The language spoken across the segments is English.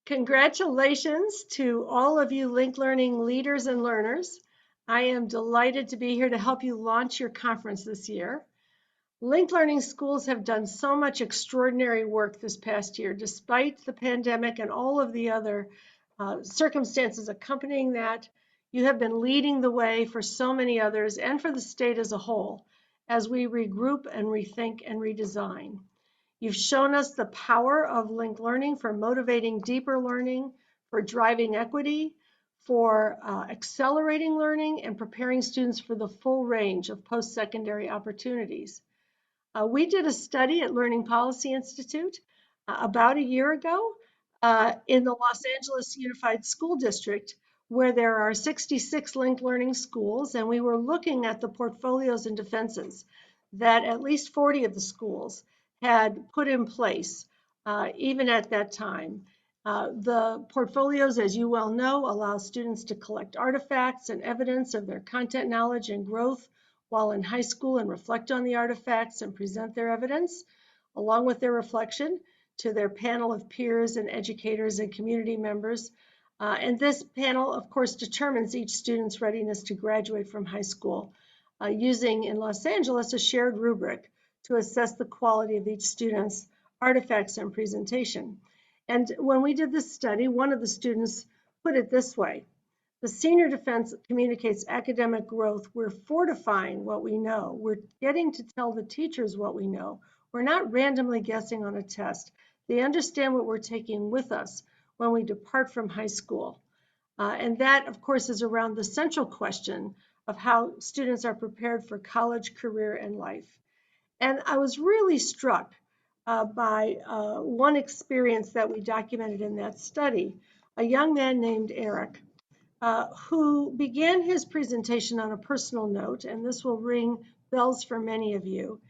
Congratulations to all of you Link Learning leaders and learners. I am delighted to be here to help you launch your conference this year. Link Learning schools have done so much extraordinary work this past year, despite the pandemic and all of the other circumstances accompanying that. You have been leading the way for so many others and for the state as a whole as we regroup and rethink and redesign. You've shown us the power of linked learning for motivating deeper learning, for driving equity, for accelerating learning, and preparing students for the full range of post-secondary opportunities. We did a study at Learning Policy Institute about a year ago in the Los Angeles Unified School District, where there are 66 linked learning schools, and we were looking at the portfolios and defenses that at least 40 of the schools had put in place, even at that time. The portfolios, as you well know, allow students to collect artifacts and evidence of their content knowledge and growth while in high school and reflect on the artifacts and present their evidence, along with their reflection, to their panel of peers and educators and community members. And this panel, of course, determines each student's readiness to graduate from high school, using in Los Angeles a shared rubric to assess the quality of each student's artifacts and presentation. And when we did this study, one of the students put it this way: the senior defense communicates academic growth. We're fortifying what we know. We're getting to tell the teachers what we know. We're not randomly guessing on a test. They understand what we're taking with us when we depart from high school. And that, of course, is around the central question of how students are prepared for college, career, and life. And I was really struck by one experience that we documented in that study. A young man named Eric, who began his presentation on a personal note, and this will ring bells for many of you.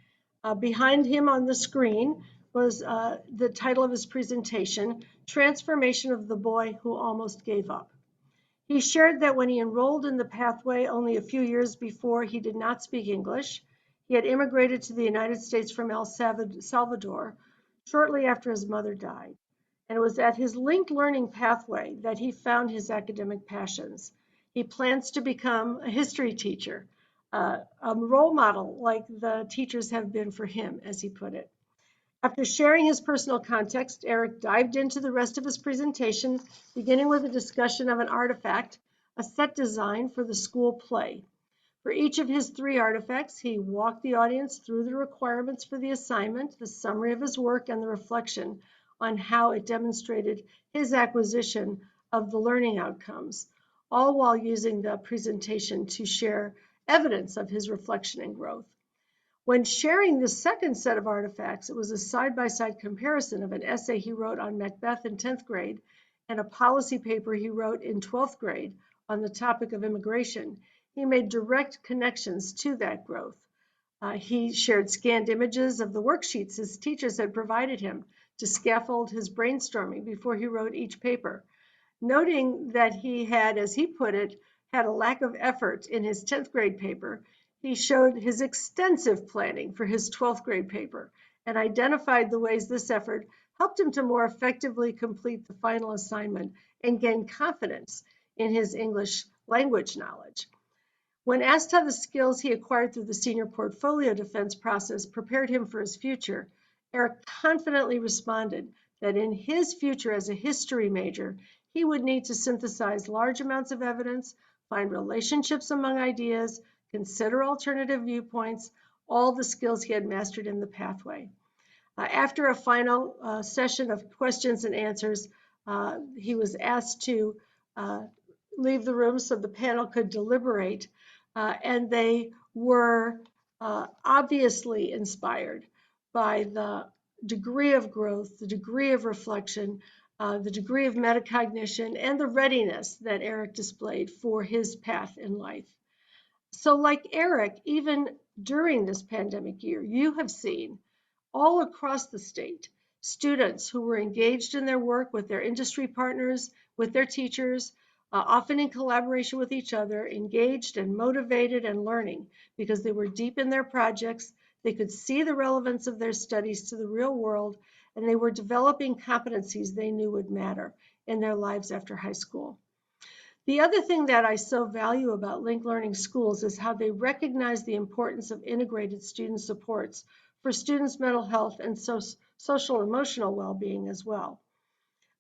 Behind him on the screen was the title of his presentation, Transformation of the Boy Who Almost Gave Up. He shared that when he enrolled in the pathway only a few years before, he did not speak English. He had immigrated to the United States from El Salvador shortly after his mother died. And it was at his linked learning pathway that he found his academic passions. He plans to become a history teacher, a role model like the teachers have been for him, as he put it. After sharing his personal context, Eric dived into the rest of his presentation, beginning with a discussion of an artifact, a set design for the school play. For each of his 3 artifacts, he walked the audience through the requirements for the assignment, the summary of his work, and the reflection on how it demonstrated his acquisition of the learning outcomes, all while using the presentation to share evidence of his reflection and growth. When sharing the second set of artifacts, it was a side-by-side comparison of an essay he wrote on Macbeth in 10th grade and a policy paper he wrote in 12th grade on the topic of immigration. He made direct connections to that growth. He shared scanned images of the worksheets his teachers had provided him to scaffold his brainstorming before he wrote each paper. Noting that he had, as he put it, had a lack of effort in his 10th grade paper, he showed his extensive planning for his 12th grade paper and identified the ways this effort helped him to more effectively complete the final assignment and gain confidence in his English language knowledge. When asked how the skills he acquired through the senior portfolio defense process prepared him for his future, Eric confidently responded that in his future as a history major, he would need to synthesize large amounts of evidence, find relationships among ideas, consider alternative viewpoints, all the skills he had mastered in the pathway. After a final session of questions and answers, he was asked to leave the room so the panel could deliberate. And they were obviously inspired by the degree of growth, the degree of reflection, the degree of metacognition, and the readiness that Eric displayed for his path in life. So like Eric, even during this pandemic year, you have seen all across the state students who were engaged in their work with their industry partners, with their teachers, often in collaboration with each other, engaged and motivated and learning because they were deep in their projects, they could see the relevance of their studies to the real world, and they were developing competencies they knew would matter in their lives after high school. The other thing that I so value about Link Learning Schools is how they recognize the importance of integrated student supports for students' mental health and social emotional well-being as well.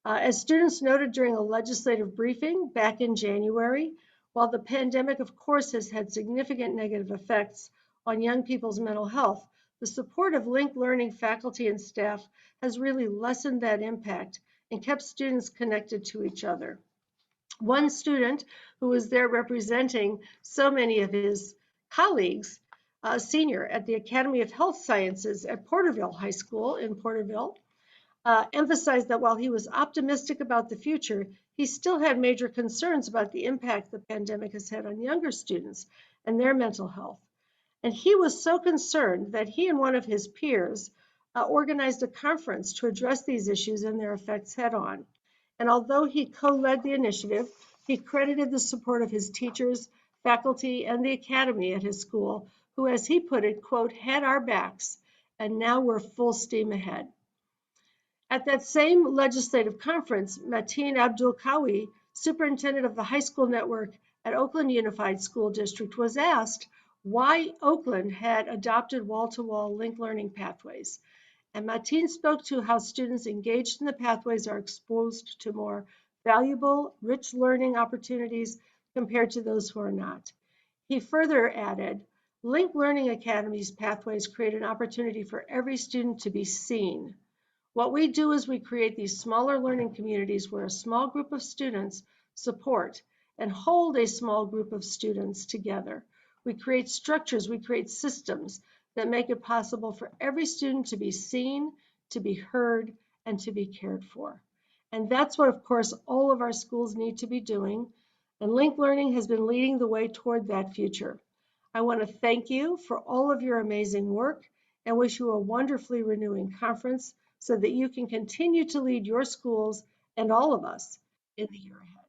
As students noted during a legislative briefing back in January, while the pandemic, of course, has had significant negative effects on young people's mental health, the support of Link Learning faculty and staff has really lessened that impact and kept students connected to each other. One student who was there representing so many of his colleagues, a senior at the Academy of Health Sciences at Porterville High School in Porterville, emphasized that while he was optimistic about the future, he still had major concerns about the impact the pandemic has had on younger students and their mental health. And he was so concerned that he and one of his peers organized a conference to address these issues and their effects head on. And although he co-led the initiative, he credited the support of his teachers, faculty, and the academy at his school, who, as he put it, quote, had our backs, and now we're full steam ahead. At that same legislative conference, Mateen Abdul Kawi, superintendent of the high school network at Oakland Unified School District, was asked why Oakland had adopted wall-to-wall linked learning pathways. And Mateen spoke to how students engaged in the pathways are exposed to more valuable, rich learning opportunities compared to those who are not. He further added, linked learning academies pathways create an opportunity for every student to be seen. What we do is we create these smaller learning communities where a small group of students support and hold a small group of students together. We create structures, we create systems that make it possible for every student to be seen, to be heard, and to be cared for. And that's what, of course, all of our schools need to be doing. And Link Learning has been leading the way toward that future. I want to thank you for all of your amazing work and wish you a wonderfully renewing conference so that you can continue to lead your schools and all of us in the year ahead.